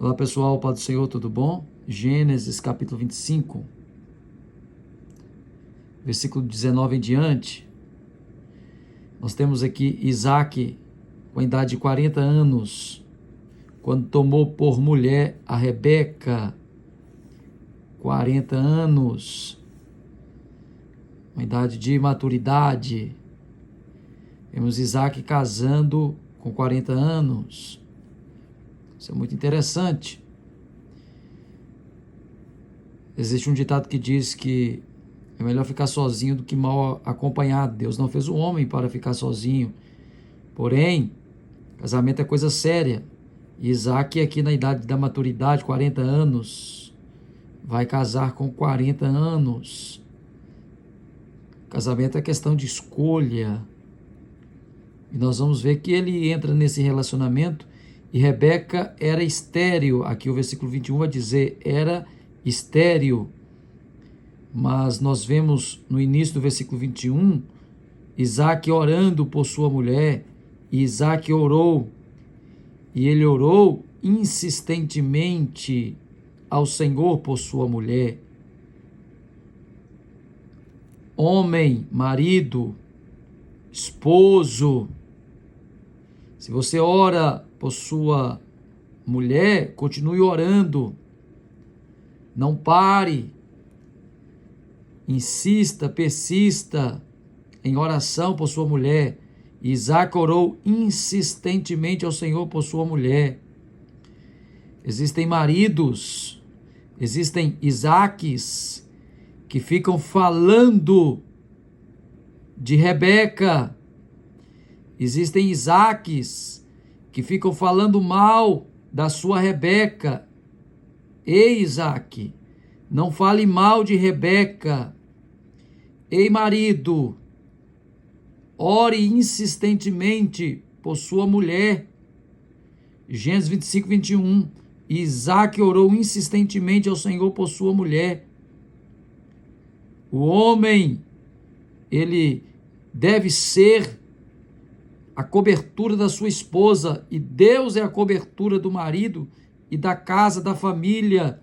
Olá pessoal, Pai do Senhor, tudo bom? Gênesis capítulo 25, versículo 19 em diante. Nós temos aqui Isaac com a idade de 40 anos, quando tomou por mulher a Rebeca, 40 anos, uma idade de maturidade. Vemos Isaac casando com 40 anos. Isso é muito interessante. Existe um ditado que diz que é melhor ficar sozinho do que mal acompanhado. Deus não fez o homem para ficar sozinho. Porém, casamento é coisa séria. E Isaac, aqui na idade da maturidade, 40 anos, vai casar com 40 anos. Casamento é questão de escolha. E nós vamos ver que ele entra nesse relacionamento. E Rebeca era estéril. Aqui o versículo 21 vai dizer, era estéril. Mas nós vemos no início do versículo 21, Isaac orando por sua mulher. E Isaac orou. E ele orou insistentemente ao Senhor por sua mulher. Homem, marido, esposo, se você ora por sua mulher, continue orando. Não pare. Insista, persista em oração por sua mulher. Isaac orou insistentemente ao Senhor por sua mulher. Existem maridos, existem Isaques que ficam falando de Rebeca. Existem Isaques que ficam falando mal da sua Rebeca. Ei, Isaac, não fale mal de Rebeca. Ei, marido, ore insistentemente por sua mulher. Gênesis 25, 21. Isaac orou insistentemente ao Senhor por sua mulher. O homem, ele deve ser a cobertura da sua esposa, e Deus é a cobertura do marido e da casa, da família.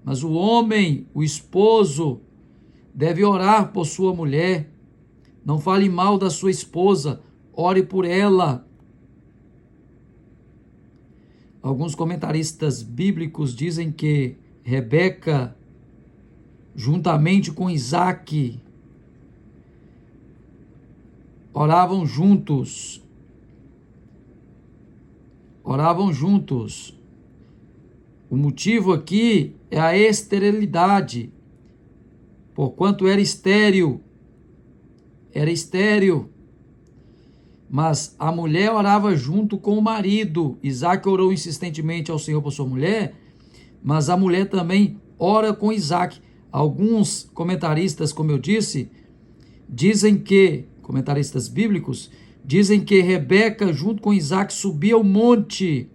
Mas o homem, o esposo, deve orar por sua mulher. Não fale mal da sua esposa, ore por ela. Alguns comentaristas bíblicos dizem que Rebeca, juntamente com Isaac, oravam juntos. Oravam juntos. O motivo aqui é a esterilidade, porquanto era estéril. Era estéril. Mas a mulher orava junto com o marido. Isaac orou insistentemente ao Senhor por sua mulher, mas a mulher também ora com Isaac. Alguns comentaristas, como eu disse, comentaristas bíblicos, dizem que Rebeca, junto com Isaac, subia ao monte.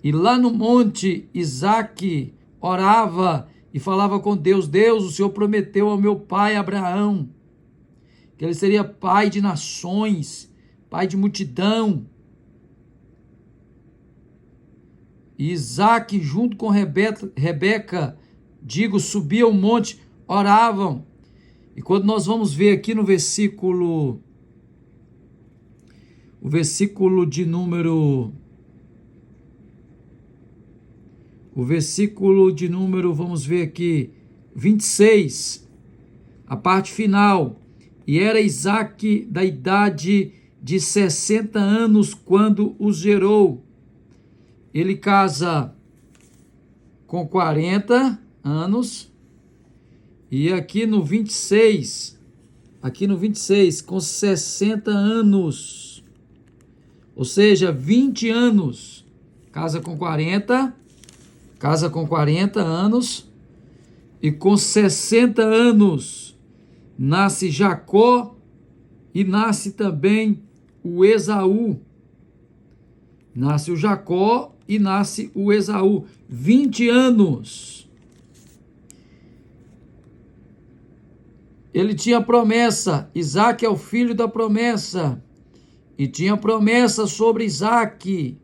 E lá no monte, Isaac orava e falava com Deus. Deus, o Senhor prometeu ao meu pai Abraão que ele seria pai de nações, pai de multidão. E Isaac, junto com Rebeca, subia ao monte, oravam. E quando nós vamos ver aqui no versículo de número, vamos ver aqui, 26, a parte final. E era Isaac da idade de 60 anos quando os gerou. Ele casa com 40 anos. E aqui no 26, com 60 anos. Ou seja, 20 anos. Casa com 40 anos. E com 60 anos nasce Jacó e nasce também o Esaú. Nasce o Jacó e nasce o Esaú. 20 anos. Ele tinha promessa. Isaac é o filho da promessa. E tinha promessa sobre Isaac.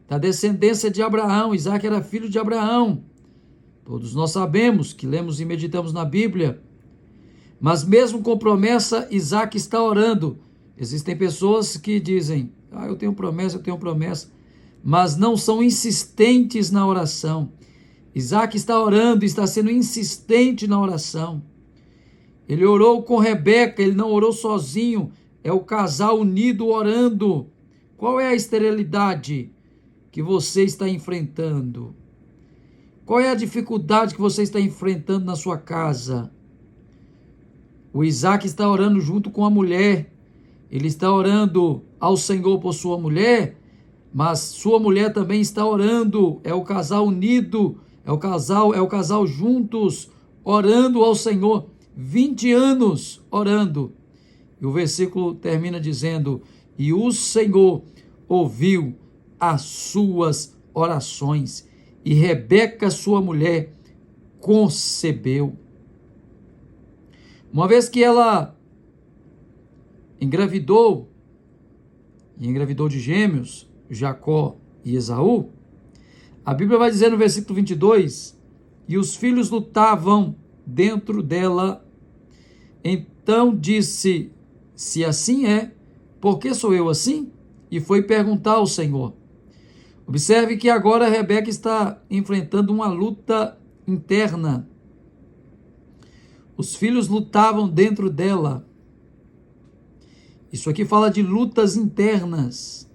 da descendência de Abraão. Isaque era filho de Abraão. Todos nós sabemos que lemos e meditamos na Bíblia. Mas mesmo com promessa, Isaque está orando. Existem pessoas que dizem, eu tenho promessa, mas não são insistentes na oração. Isaque está orando, está sendo insistente na oração. Ele orou com Rebeca, ele não orou sozinho, é o casal unido orando. Qual é a esterilidade que você está enfrentando? Qual é a dificuldade que você está enfrentando na sua casa? O Isaque está orando junto com a mulher. Ele está orando ao Senhor por sua mulher, mas sua mulher também está orando. É o casal unido, é o casal juntos, orando ao Senhor. 20 anos orando. E o versículo termina dizendo: e o Senhor ouviu as suas orações, e Rebeca, sua mulher, concebeu. Uma vez que ela engravidou de gêmeos, Jacó e Esaú, a Bíblia vai dizer no versículo 22, e os filhos lutavam dentro dela. Então disse, se assim é, por que sou eu assim? E foi perguntar ao Senhor. Observe que agora Rebeca está enfrentando uma luta interna. Os filhos lutavam dentro dela. Isso aqui fala de lutas internas.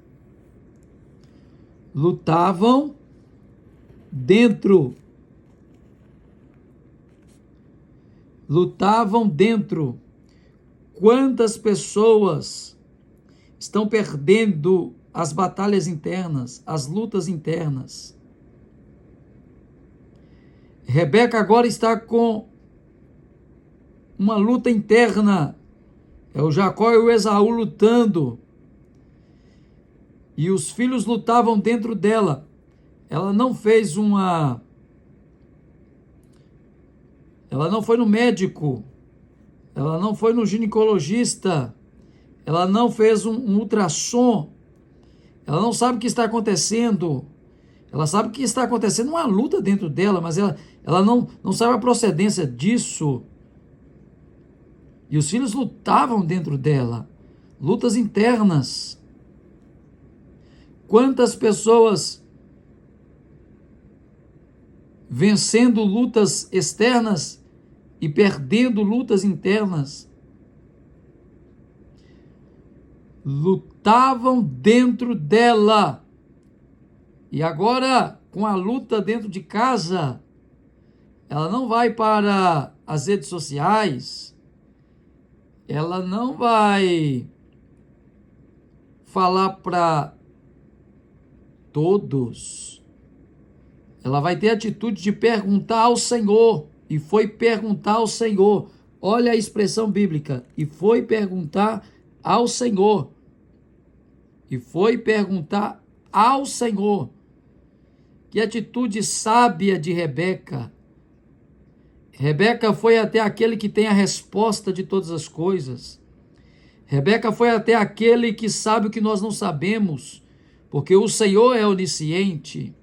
Lutavam dentro. Quantas pessoas estão perdendo as batalhas internas, as lutas internas? Rebeca agora está com uma luta interna. É o Jacó e o Esaú lutando. E os filhos lutavam dentro dela. Ela não fez Ela não foi no médico. Ela não foi no ginecologista. Ela não fez um ultrassom. Ela não sabe o que está acontecendo. Ela sabe que está acontecendo uma luta dentro dela, mas ela não sabe a procedência disso. E os filhos lutavam dentro dela. Lutas internas. Quantas pessoas vencendo lutas externas e perdendo lutas internas? Lutavam dentro dela. E agora, com a luta dentro de casa, ela não vai para as redes sociais, ela não vai falar para todos. Ela vai ter a atitude de perguntar ao Senhor. E foi perguntar ao Senhor. Olha a expressão bíblica. E foi perguntar ao Senhor. E foi perguntar ao Senhor. Que atitude sábia de Rebeca. Rebeca foi até aquele que tem a resposta de todas as coisas. Rebeca foi até aquele que sabe o que nós não sabemos, porque o Senhor é onisciente.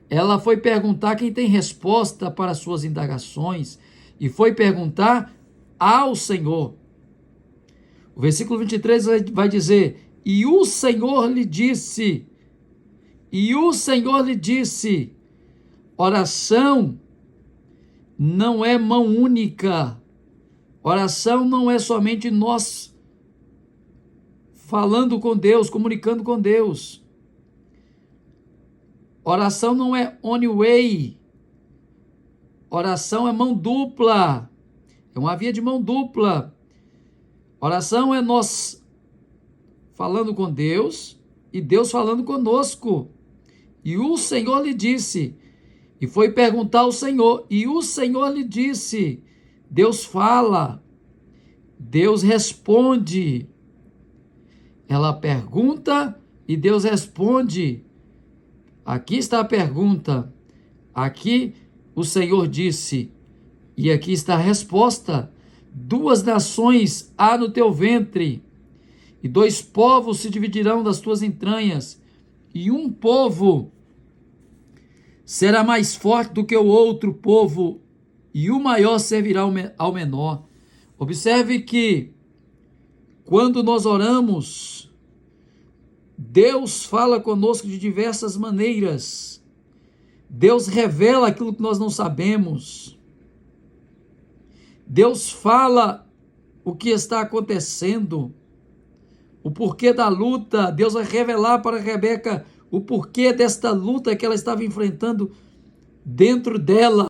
Ela foi perguntar quem tem resposta para as suas indagações, e foi perguntar ao Senhor. O versículo 23 vai dizer, e o Senhor lhe disse, oração não é mão única. Oração não é somente nós falando com Deus, comunicando com Deus. Oração não é one way. Oração é mão dupla. É uma via de mão dupla. Oração é nós falando com Deus e Deus falando conosco. E o Senhor lhe disse, e foi perguntar ao Senhor, e o Senhor lhe disse. Deus fala, Deus responde. Ela pergunta e Deus responde. Aqui está a pergunta, aqui o Senhor disse, e aqui está a resposta. 2 nações há no teu ventre, e 2 povos se dividirão das tuas entranhas. e um povo será mais forte do que o outro povo, e o maior servirá ao menor. Observe que quando nós oramos, Deus fala conosco de diversas maneiras. Deus revela aquilo que nós não sabemos. Deus fala o que está acontecendo, o porquê da luta. Deus vai revelar para Rebeca o porquê desta luta que ela estava enfrentando dentro dela.